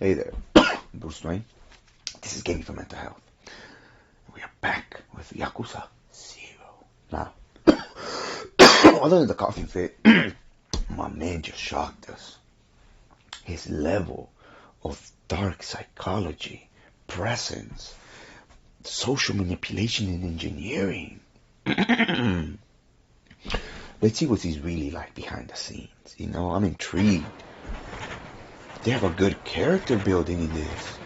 Hey there, Bruce Wayne. This is Gaming for Mental Health. We are back with Yakuza 0. Now, other than the coughing fit, my man just shocked us. His level of dark psychology, presence, social manipulation, and engineering. Let's see what he's really like behind the scenes. You know, I'm intrigued. They have a good character building in this.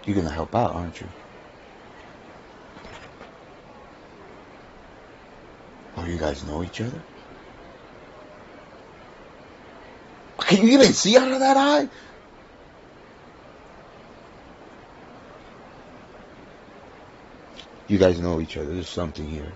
You're gonna help out, aren't you? Oh, you guys know each other? Can you even see out of that eye? You guys know each other. There's something here.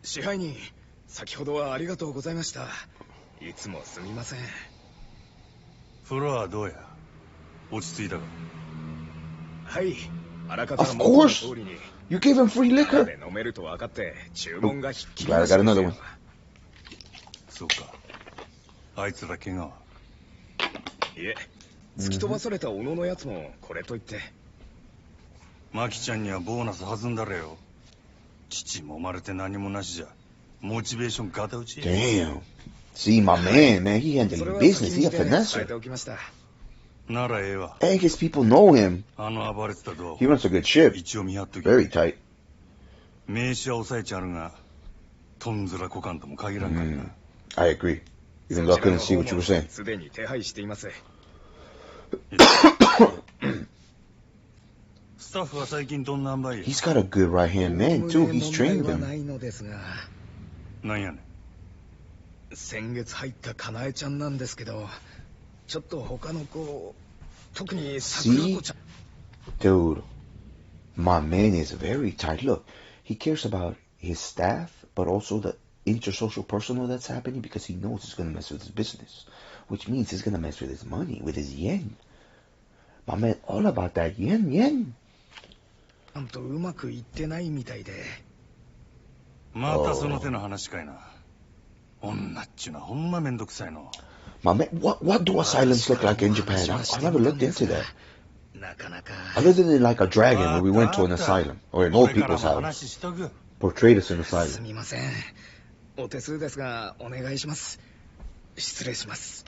Shihai-ni, 先ほどはありがとうございました。いつもすみません。フロアはどうや？落ち着いたか？はい。あらかた Of 元の course! 通りに。You gave him free タ liquor! で飲めると分かって注文がひっきり Glad I なし got です another よ one. そうか。あいつら怪我は？いえ、突き飛ばされた小野のやつもこれといって。マキちゃんにはボーナス弾んだれよ。父もまれて何もなしじゃ。モチベーションガタ打ち。Damn. See, my man, he handling business. He a finesser. ておきました。ならええわ。And his people know him. あの暴れてたどう He runs a good ship. 一応見張っとき。Very tight. 名刺は押さえちゃるが、とんずらこかんとも限らんからな。I agree. Even though I couldn't see what you were saying. すでに手配しています。スタッフは最近どんな塩梅や？ He's got a good right-hand man, too. He's trained な him. いのですが。なんやねん。先月入ったかなえちゃんなんですけど、ちょっと他の子、特に桜子ちゃん。Dude, my man is very tight. Look, he cares about his staff, but also the intersocial personal that's happening because he knows it's going to mess with his business, which means it's going to mess with his money, with his yen. My man, all about that yen. ちゃんとうまくいってないみたいで。またその手の話かいな。女っちゅうのはほんまめんどくさいの。My man, what do asylums look like in Japan? I never looked into that. なかなか。Other than like a dragon where we went to an asylum or an old people's house. Portrayed us in an す asylum. みません。お手数ですがお願いします。失礼します。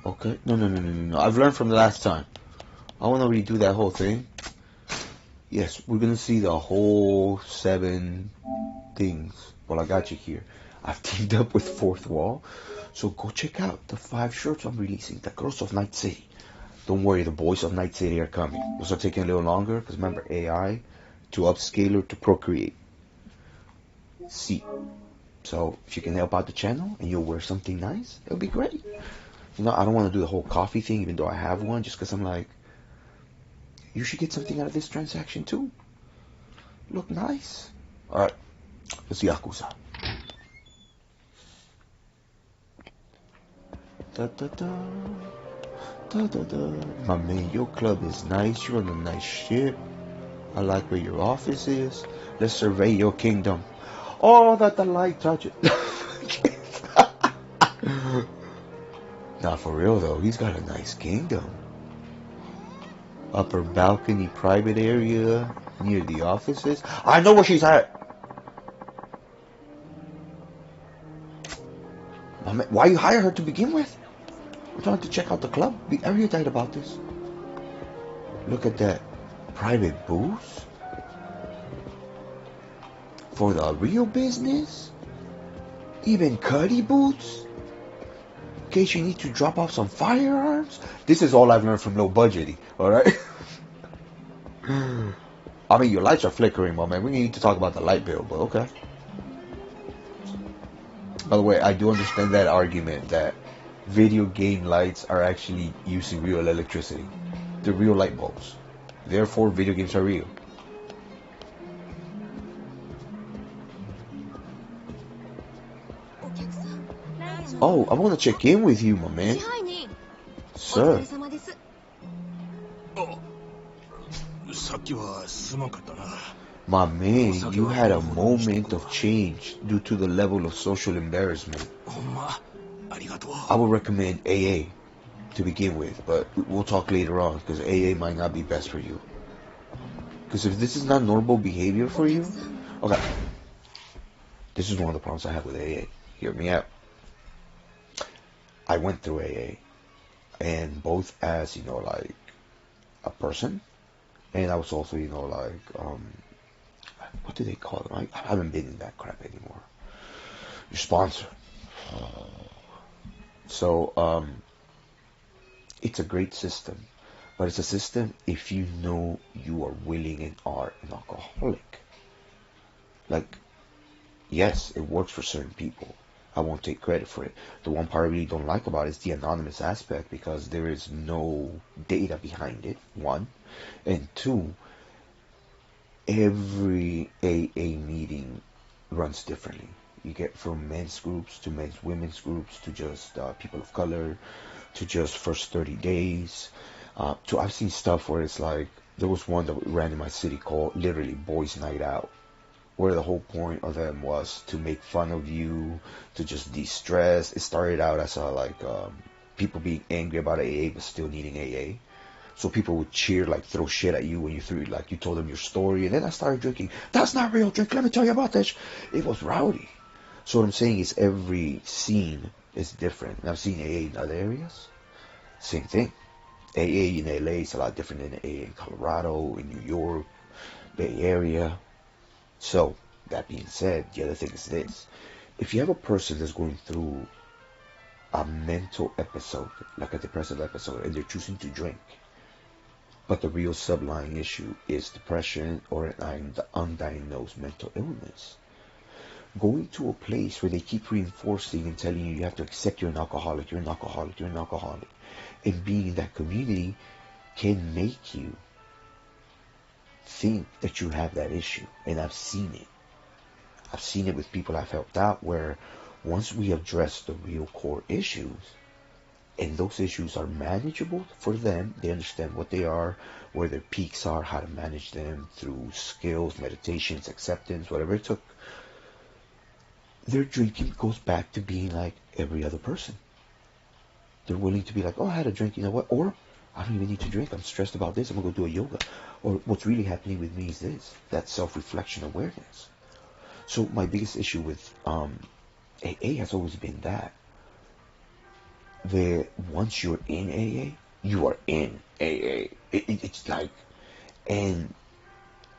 Okay. No. I've learned from the last time. I want to redo that whole thing. Yes, we're going to see the whole 7 things. Well, I got you here. I've teamed up with Fourth Wall. So go check out the 5 shirts I'm releasing. The Girls of Night City. Don't worry, the Boys of Night City are coming. Those are taking a little longer because remember, AI to upscale or to procreate. See. So if you can help out the channel and you'll wear something nice, it'll be great. You know, I don't want to do the whole coffee thing, even though I have one, just because I'm like, you should get something out of this transaction too. Look nice. Alright, let's see Yakuza. My man, your club is nice. You're on a nice ship. I like where your office is. Let's survey your kingdom. Oh, that the light touches. Not for real though, he's got a nice kingdom. Upper balcony, private area, near the offices. I know where she's at! Why you hire her to begin with? We're trying to check out the club. Be erudite about this. Look at that. Private booth? For the real business? Even cuddy boots? In case you need to drop off some firearms? This is all I've learned from low budgety, alright? I mean, your lights are flickering, my man. We need to talk about the light bill, but okay. By the way, I do understand that argument that video game lights are actually using real electricity. They're real light bulbs. Therefore, video games are real. Oh, I want to check in with you, my man. Sir. さっきはすまんかったな。 My man, you had a moment of change due to the level of social embarrassment. ほんまありがとう。 I would recommend AA to begin with, but we'll talk later on because AA might not be best for you. Because if this is not normal behavior for you, okay. This is one of the problems I have with AA. Hear me out. I went through AA, and both as, you know, like a person, and I was also, you know, like, what do they call it? I haven't been in that crap anymore. Your sponsor. So, it's a great system, but it's a system if you know you are willing and are an alcoholic. Like, yes, it works for certain people. I won't take credit for it. The one part I really don't like about it is the anonymous aspect because there is no data behind it, one. And two, every AA meeting runs differently. You get from men's groups to women's groups to just people of color to just first 30 days. I've seen stuff where it's like, there was one that ran in my city called literally Boys Night Out, where the whole point of them was to make fun of you, to just de-stress. It started out as people being angry about AA but still needing AA. So people would cheer, like throw shit at you when you told them your story. And then I started drinking. That's not real drink. Let me tell you about this. It was rowdy. So what I'm saying is every scene is different. And I've seen AA in other areas. Same thing. AA in LA is a lot different than AA in Colorado, in New York, Bay Area. So, that being said, the other thing is this. If you have a person that's going through a mental episode, like a depressive episode, and they're choosing to drink, but the real sublying issue is depression or an undiagnosed mental illness, going to a place where they keep reinforcing and telling you have to accept you're an alcoholic, you're an alcoholic, you're an alcoholic, and being in that community can make you think that you have that issue. And I've seen it. I've seen it with people I've helped out where once we address the real core issues, and those issues are manageable for them, they understand what they are, where their peaks are, how to manage them through skills, meditations, acceptance, whatever it took, their drinking goes back to being like every other person. They're willing to be like, oh, I had a drink, you know what? Or I don't even need to drink. I'm stressed about this. I'm going to go do a yoga. Or what's really happening with me is this. That self-reflection awareness. So my biggest issue with AA has always been that. Once you're in AA, you are in AA. It's like, and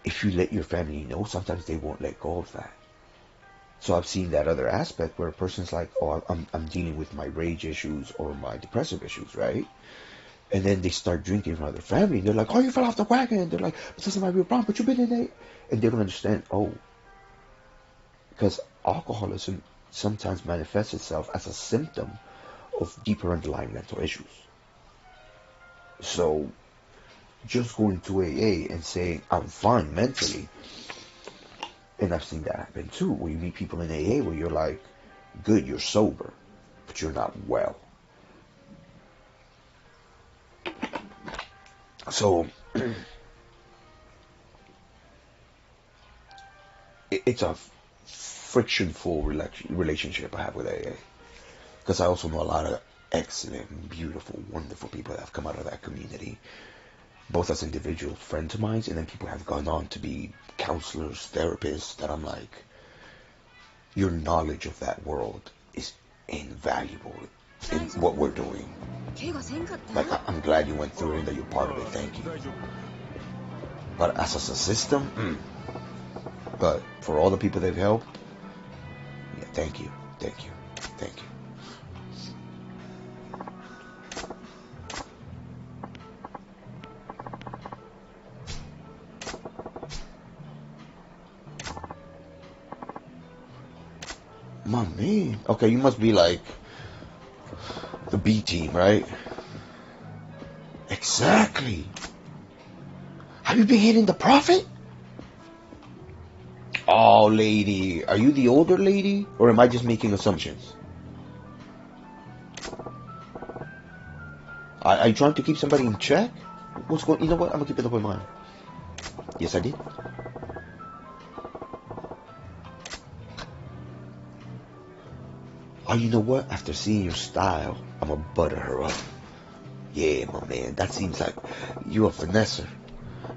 if you let your family know, sometimes they won't let go of that. So I've seen that other aspect where a person's like, oh, I'm dealing with my rage issues or my depressive issues, right? And then they start drinking from their family. And they're like, oh, you fell off the wagon. And they're like, but this is my real problem. But you've been in it. And they don't understand, oh, because alcoholism sometimes manifests itself as a symptom of deeper underlying mental issues. So just going to AA and saying, I'm fine mentally. And I've seen that happen too, where you meet people in AA where you're like, good, you're sober, but you're not well. So it's a frictionful relationship I have with AA, because I also know a lot of excellent, beautiful, wonderful people that have come out of that community, both as individual friends of mine, and then people have gone on to be counselors, therapists, that I'm like, your knowledge of that world is invaluable in what we're doing. Like, I'm glad you went through it and that you're part of it, thank you. But as a system, but for all the people they've helped, yeah, thank you, thank you, thank you. My man. Okay, you must be like the B team, right? Exactly. Have you been hitting the prophet? Oh, lady. Are you the older lady? Or am I just making assumptions? Are you trying to keep somebody in check? What's going... You know what? I'm going to keep it up in mind. Yes, I did. Oh, you know what? After seeing your style, I'm going to butter her up. Yeah, my man. That seems like you a finesser.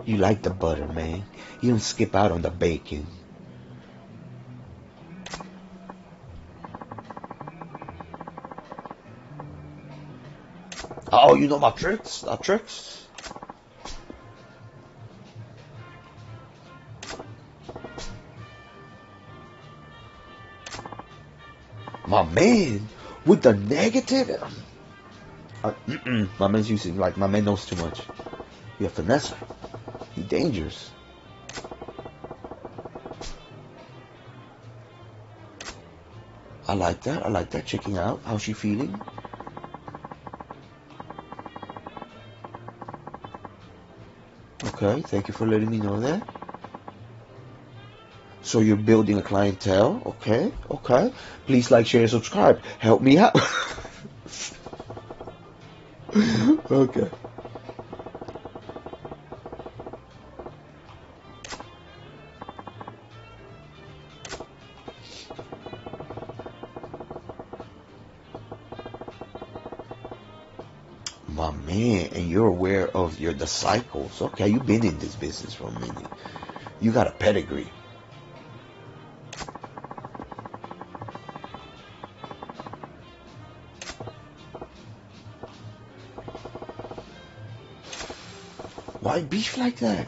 You like the butter, man. You don't skip out on the bacon. Oh, you know my tricks? My tricks? My man, with the negative? My man's using, like, my man knows too much. He a finesser. He dangerous. I like that. I like that. Checking out. How's she feeling? Okay, thank you for letting me know that. So you're building a clientele. Okay, okay. Please like, share, subscribe. Help me out. Okay. My man, and you're aware of the cycles. Okay, you've been in this business for a minute. You got a pedigree. Why beef like that?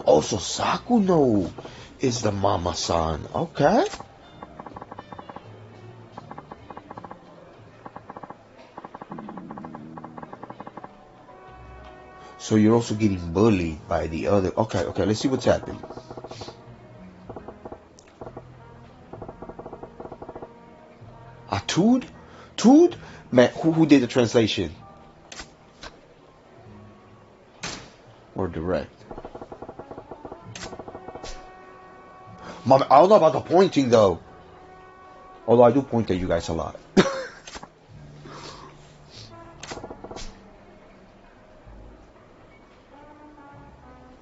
Also, Sakuno is the mama-san. Okay. So you're also getting bullied by the other. Okay, okay, let's see what's happening. Tood? Tood? Man, who did the translation? Or direct? Mom, I don't know about the pointing though. Although I do point at you guys a lot.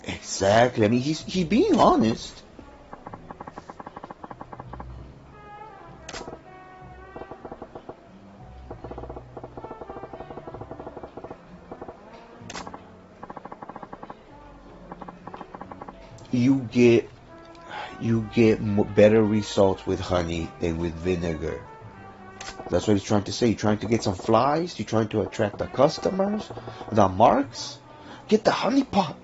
Exactly. I mean, he's being honest. You get better results with honey than with vinegar. That's what he's trying to say. You're trying to get some flies. You're trying to attract the customers, the marks. Get the honey pot.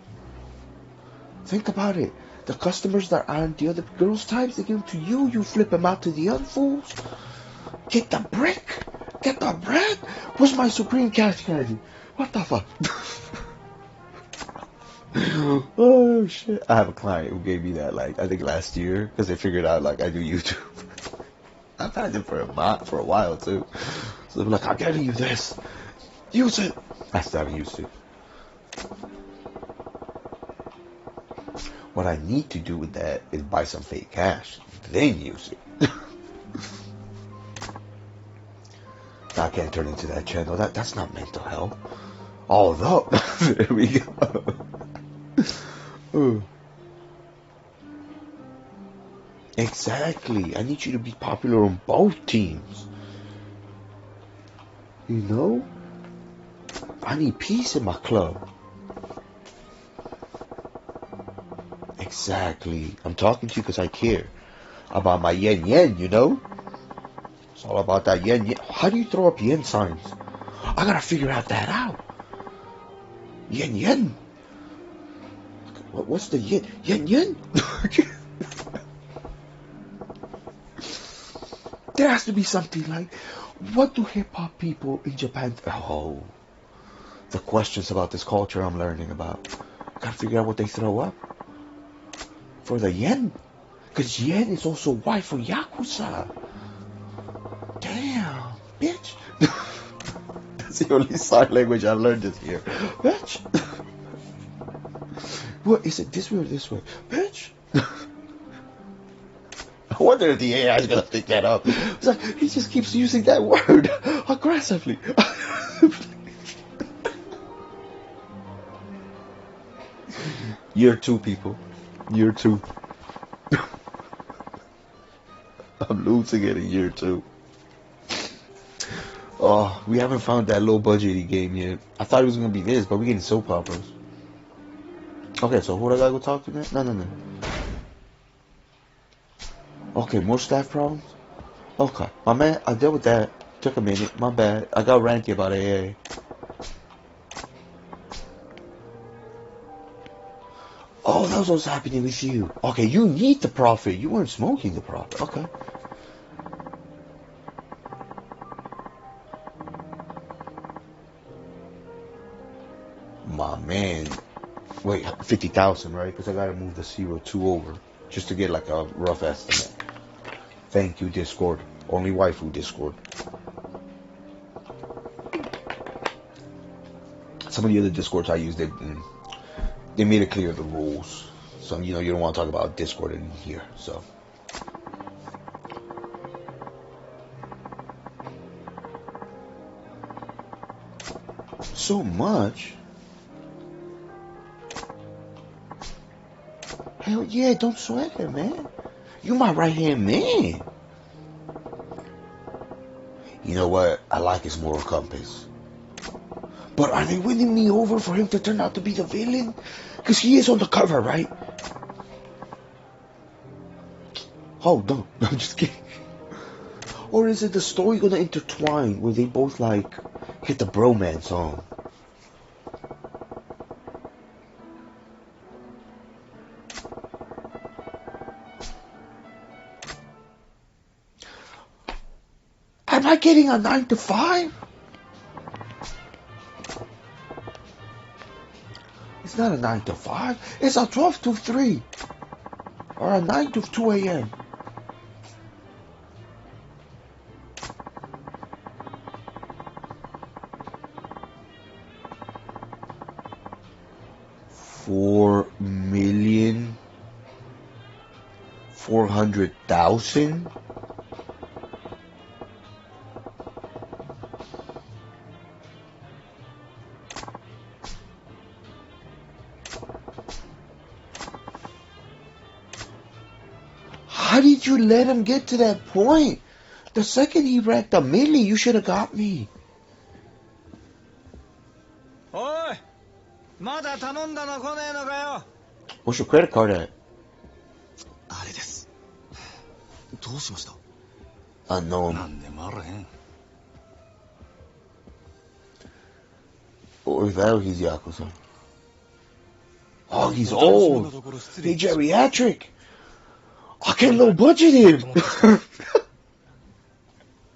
Think about it. The customers that aren't the other girls' types, they give them to you. You flip them out to the other fools. Get the brick. Get the bread. Where's my supreme cash candy? What the fuck? Oh shit! I have a client who gave me that, like, I think last year, because they figured out, like, I do YouTube. I've had it for a while too. So they're like, I'm getting you this. Use it. I still haven't used it. What I need to do with that is buy some fake cash, then use it. I can't turn into that channel. That's not mental health. Although, there we go. Exactly. I need you to be popular on both teams. You know? I need peace in my club. Exactly. I'm talking to you because I care about my yen yen, you know? It's all about that yen yen. How do you throw up yen signs? I gotta figure out that out. Yen yen. What's the yen? Yen yen? There has to be something like, what do hip-hop people in Japan... Oh, the questions about this culture I'm learning about. Gotta figure out what they throw up. For the yen. Because yen is also white for Yakuza. That's the only sign language I learned this year. Bitch. What is it? This way or this way? Bitch. I wonder if the AI is gonna pick that up. It's like he just keeps using that word aggressively. Year 2, people. Year 2. I'm losing it in year 2. Oh, we haven't found that low budgety game yet. I thought it was gonna be this, but we're getting soap operas. Okay, so who do I gotta go talk to now? No. Okay, more staff problems? Okay, my man, I dealt with that. Took a minute, my bad. I got ranty about AA. Oh, that was what's happening with you. Okay, you need the profit. You weren't smoking the profit. Okay. My man. Wait, 50,000, right? Because I gotta move the 02 over. Just to get like a rough estimate. Thank you, Discord. Only waifu Discord. Some of the other Discords I use, they made it clear the rules. So, you don't want to talk about Discord in here, so. So much? Hell yeah, don't sweat it, man. You my right-hand man. You know what? I like his moral compass. But are they winning me over for him to turn out to be the villain? Because he is on the cover, right? Oh, no. I'm just kidding. Or is it the story gonna intertwine where they both, like, hit the bromance on? Am I getting a 9 to 5? It's not a 9 to 5. It's a 12 to 3. Or a 9 to 2 a.m. $4,400,000? How did you let him get to that point? The second he racked a milli, you should have got me. Oi! Mada tamonda no konei no ka yo? What's your credit card at? あれです。どうしました? Unknown. なんでもあらへん。 Or that, or he's Yakuza. Oh, he's old. Hey, geriatric. I can't low budget him.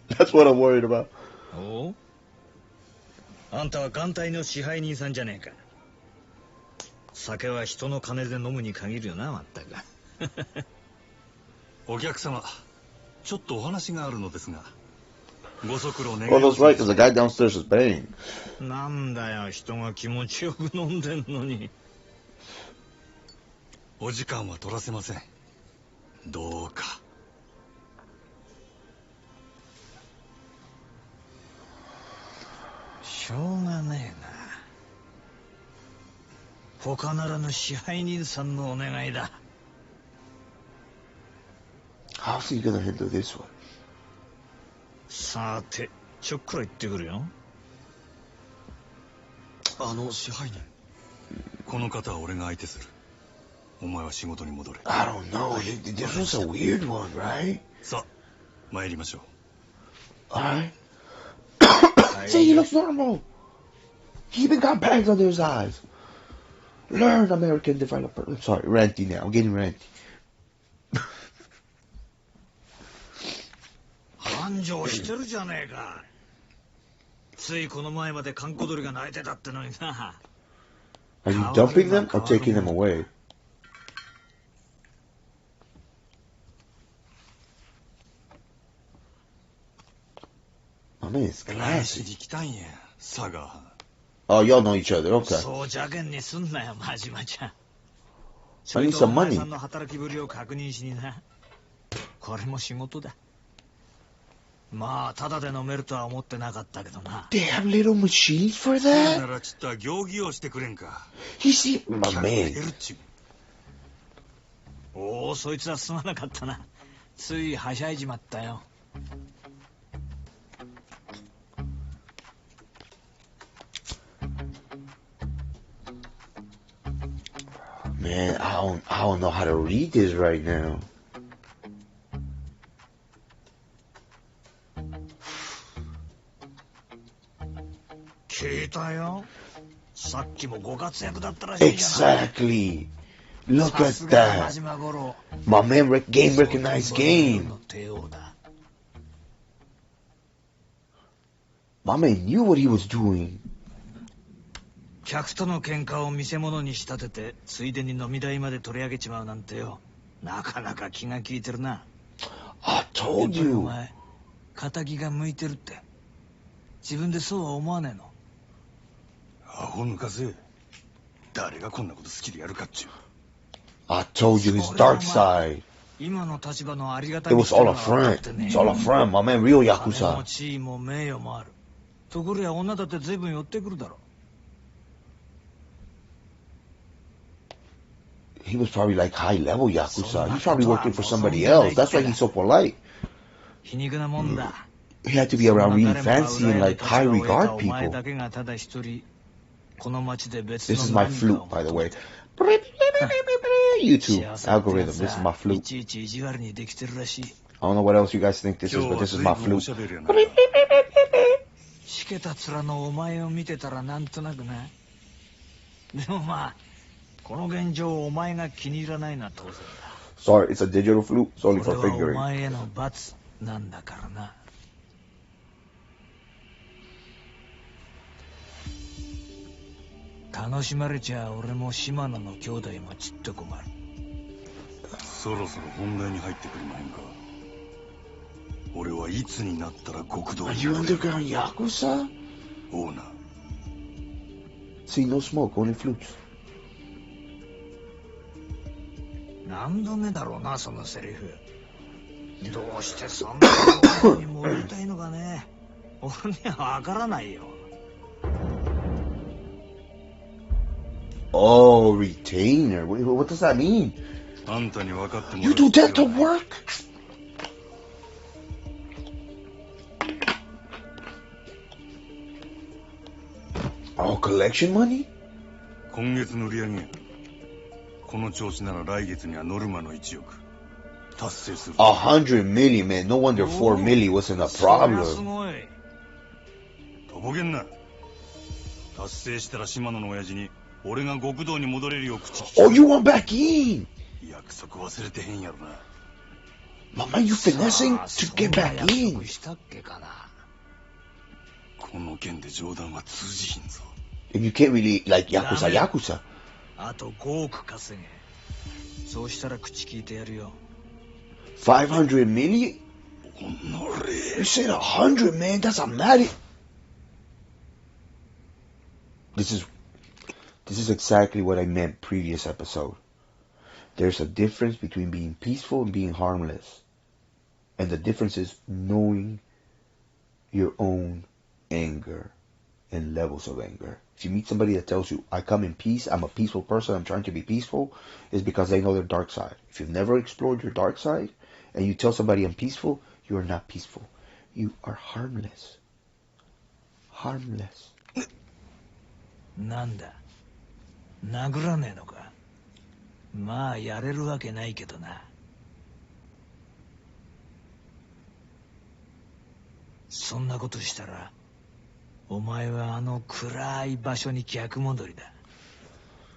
That's what I'm worried about. おう? あんたは艦隊の支配人さんじゃねえか。酒は人の金で飲むに限るよな、まったく。お客様、ちょっとお話があるのですが。ご足労願い Well, ま that's す。 right, because the guy downstairs is paying. なんだよ、人が気持ちよく飲んでんのに。お時間は取らせません。どうか。しょうがねえな。他ならぬ支配人さんのお願いだ。How's he gonna handle this one? さて、ちょっくら行ってくるよ。支配人。この方は俺が相手する。お前は仕事に戻れ。I don't know. This was a weird one, right? さあ、参りましょう。Alright. See, he looks normal. He even got bags under his eyes. Learn, American developer. I'm sorry, ranty now. I'm getting ranty. 繁盛してるじゃねえか。ついこの前まで閑古鳥が鳴いてたってのにな。Are you dumping them or taking them away? My man is 何し classy. に来たんや。佐賀藩。 Oh, y'all know each other. Okay. そう邪険にすんなよ、真島ちゃん。 I need some お前 money. さんの働きぶりを確認しにな。これも仕事だ。まあ、ただで飲めるとは思ってなかったけどな。 They have little machines for な that? らちった行儀をしてくれんか。 He see, my 客が減 man. るっちゅう。おお、そいつはすまなかったな。ついはしゃいじまったよ。 Man, I don't know how to read this right now. 聞いたよ。さっきもご活躍だったらしいじゃない。 Exactly. Look さ at すが真 that. 島五郎。 My man, game recognized game. 帝王だ。 My man knew what he was doing. 客との喧嘩を見せ物に仕立てて、ついでに飲み代まで取り上げちまうなんてよ。なかなか気が利いてるな。 I やっ told ぱりお you. 前、仇が向いてるって。自分でそうは思わねえの。 アホ抜かせ。誰がこんなこと好きでやるかっちゅう。 I told you his dark side. 今の立場のありがた It み was all a friend. It's all a friend. My man, real 金も Yakuza. 地位も名誉もある。ところや女だって随分寄ってくるだろ。 He was probably like high level Yakuza. He's probably working for somebody else. That's why he's so polite. 皮肉なもんだ。 He had to be around really fancy and like high regard お前 people. だけがただ一人、この町で別 This の is my 何か flute, を by the way. YouTube 幸せってや algorithm. つ This is my はい flute. ちいち意地悪にできてるらしい。 I don't know what else you guys think this is, 今日 but は this is 随 my 分お flute. しゃべりやな。しけた面のお前を見てたらなんとなくな。でもまあ、この現状お前が気に入らないのは当然だ。 Sorry, it's a digital flute. It's only こ for れはお fingering. 前への罰なんだからな。楽しまれちゃ俺も島野の兄弟もちっと困る。そろそろ本題に入ってくれまへんか。俺はいつになったら極道 Are に you 戻れる。 underground Yakuza? オーナー。 See, no smoke, only flutes. 何度目だろうな、そのセリフ。どうしてそんなことに戻りたいのかね。俺にはわからないよ。 Oh, retainer. What does that mean? あんたに分かってもら You う do 必要 dental はない。 work? Oh, collection money? 今月の売り上げ。この調子なら来月にはノルマの1億。達成する。 100 million, man. No wonder 4 million wasn't a そりゃす problem. ごい。とぼけんな。達成したら島野の親父に俺が極道に戻れるよう口利き。 Oh, you want back in? 約束忘れてへんやろな。 Mama, you finessing to get back そんな約 in. 束したっけかな。この件で冗談は通じひんぞ。 And you can't really, like, Yakuza, Yakuza. あと5億稼げ。そうしたら口聞いてやるよ。 500 million? おのれ。 You said 100, man. That's a mad. This is exactly what I meant previous episode. There's a difference between being peaceful and being harmless. And the difference is knowing your own anger and levels of anger. If you meet somebody that tells you, I come in peace, I'm a peaceful person, I'm trying to be peaceful, it's because they know their dark side. If you've never explored your dark side, and you tell somebody I'm peaceful, you are not peaceful. You are harmless. Harmless. なんだ、殴らねえのか。まあやれるわけないけどな。そんなことしたらお前はあの暗い場所に逆戻りだ。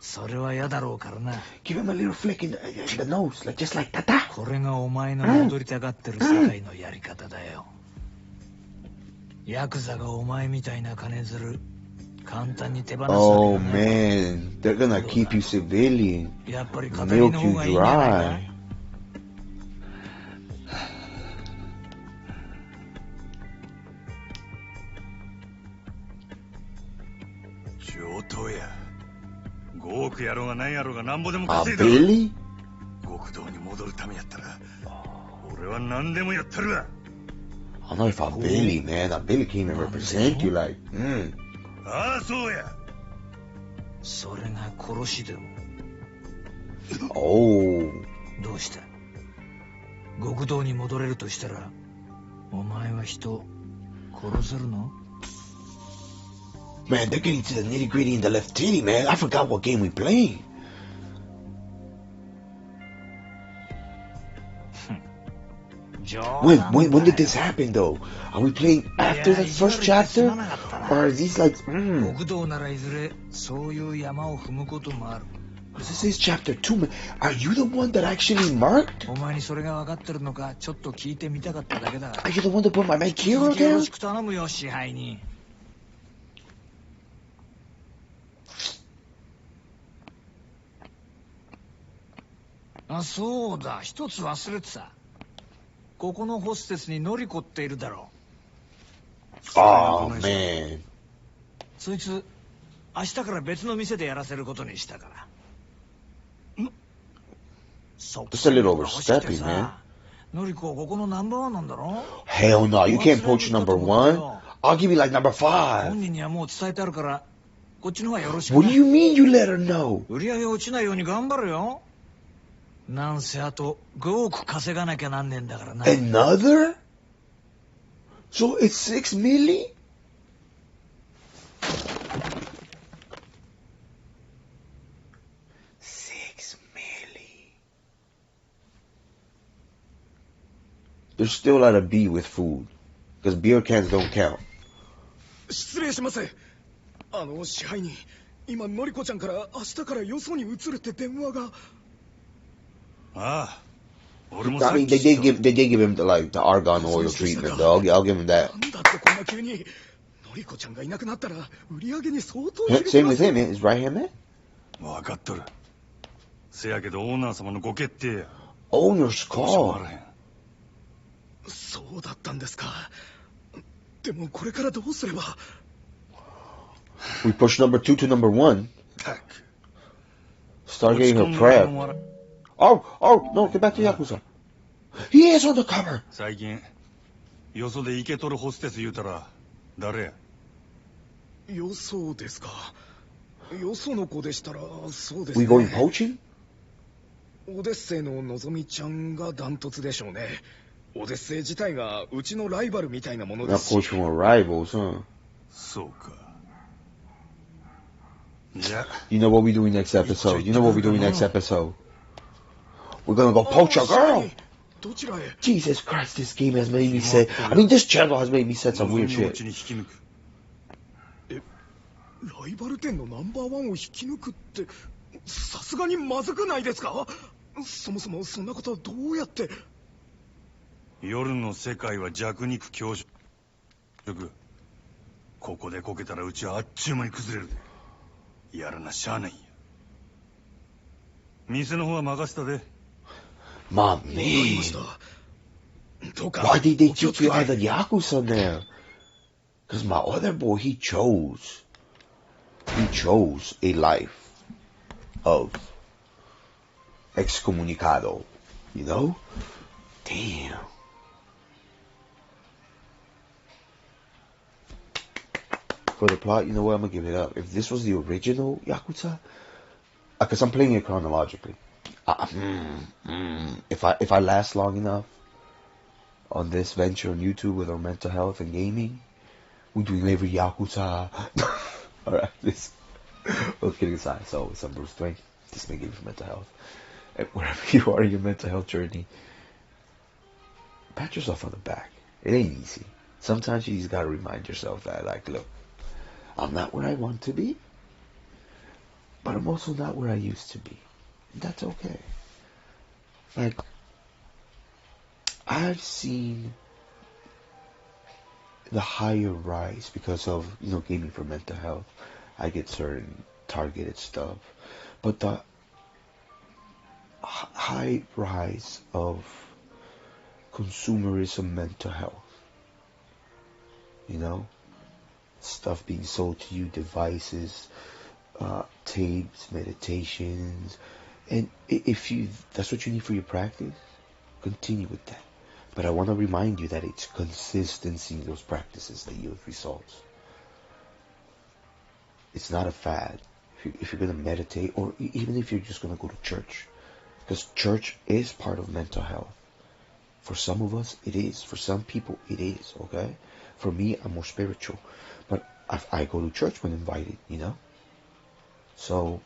それは嫌だろうからな。 Give him a little flick in the nose, like just like that. これがお前の戻りたがってる世界のやり方だよ。ヤクザがお前みたいな金づる簡単に手放され Oh るな。 man, they're gonna keep you civilian, やっぱり仇の milk 方 you がいいんじゃないか。 dry. 上等や。5億やろうが何やろうがなんぼでも A 稼いだろ。 Billy? 極道に戻るためやったら俺は何でもやったるわ。 I don't know if a Billy, man. A Billy can't even represent you like, ああそうや。それが殺しでも。 Oh. どうした？極道に戻れるとしたら、お前は人殺せるの？ Man, they're getting to the nitty gritty in the left titty, man. I forgot what game we playing. When did this happen though? Are we playing after the first chapter? Or are these like, 極道ならいずれそういう山を踏むこともある。 This is chapter 2, man. Are you the one that actually marked? お前にそれが分かってるのかちょっと聞いてみたかっただけだ。 Are you the one that put my man Kiryu 続きよろ down? しく頼むよ支配人。あ、そうだ、一つ忘れてた。ここのホステスにノリコっているだろう。 Oh, man. そいつ明日から別の店でやらせることにしたから。 Just a little overstepping, man. ノリコここのナンバーワンなんだろ。 Hell no, you can't poach number 1. I'll give you like number 5. 本人にはもう伝えてあるからこっちの方がよろしく。 What do you mean you let her know? 売り上げ落ちないように頑張るよ。なんせあと5億稼がなきゃなんねえんだからな。 Another? So it's 6 milli? There's still at a B with food. Because beer cans don't count. 失礼します。支配人、今のりこちゃんから明日からよそに移るって電話が。ああ、俺も I さっ mean, き they did give him the argon oil treatment, though. I'll give him that. なんだってこんな急に。のりこちゃんがいなくなったら売り上げに相当 Same with him, his right hand man. 分かっとる。せやけどオーナー様のご決定や。 Owner's どうしようも call. あらへん。そうだったんですか。でもこれからどうすれば。 We push number 2 to number 1. たく。 Start getting her 落ち込んだ prep. のもあら Oh, no, get back to Yakuza. He is on the cover. 最近よそでイケとるホステス言うたら誰や。よそですか。よその子でしたらそうです We ね。 going poaching? オデッセイののぞみちゃんがダントツでしょうね。オデッセイ自体がうちのライバルみたいなもので Not す poach し。 from our rivals, huh? そうか。じゃ You know what we doing next episode? You know what we doing next episode? We're gonna go poach a girl. どちらへ。 Jesus Christ, this game has made me say. I mean, this channel has made me say some 望 weird みをう shit. ちに引き抜く。ライバル店のナンバーワンを引き抜くってさすがにまずくないですか。そもそもそんなことはどうやって。夜の世界は弱肉強食。ここでこけたらうちはあっちゅう間に崩れるで。やらなしゃあないんや。店の方は任せたで。 My わかり man. ました。どうか Why did they お気を keep つけ you て。 out of the Yakuza there? Because my other boy, he chose a life of excommunicado, you know? Damn. For the plot, you know what? I'm gonna give it up. If this was the original Yakuza, because I'm playing it chronologically. If I last long enough on this venture on YouTube with our mental health and gaming, we're doing every Yakuza. Alright, this. Well, kidding aside, so I'm Bruce Wayne. This may give you for mental health. And wherever you are in your mental health journey, pat yourself on the back. It ain't easy. Sometimes you just gotta remind yourself that, like, look, I'm not where I want to be, but I'm also not where I used to be. That's okay. Like, I've seen the higher rise because of, gaming for mental health. I get certain targeted stuff. But the high rise of consumerism mental health, stuff being sold to you, devices, tapes, meditations, and if that's what you need for your practice, continue with that. But I want to remind you that it's consistency in those practices that yield results. It's not a fad. If you're going to meditate, or even if you're just going to go to church, because church is part of mental health. For some of us, it is. For some people, it is, okay? For me, I'm more spiritual. But I go to church when invited, you know? So,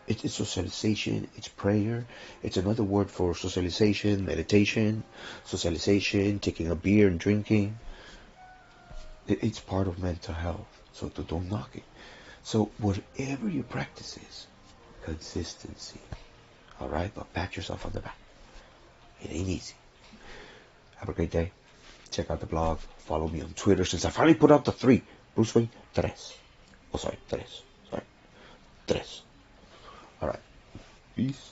it's socialization, it's prayer. It's another word for socialization, meditation, socialization, taking a beer and drinking. It's part of mental health. So don't knock it. So whatever your practice is, consistency. Alright? But pat yourself on the back. It ain't easy. Have a great day. Check out the blog. Follow me on Twitter since I finally put out the 3. Bruce Wayne, tres. Oh, sorry, tres. Sorry. Tres. Alright. Peace.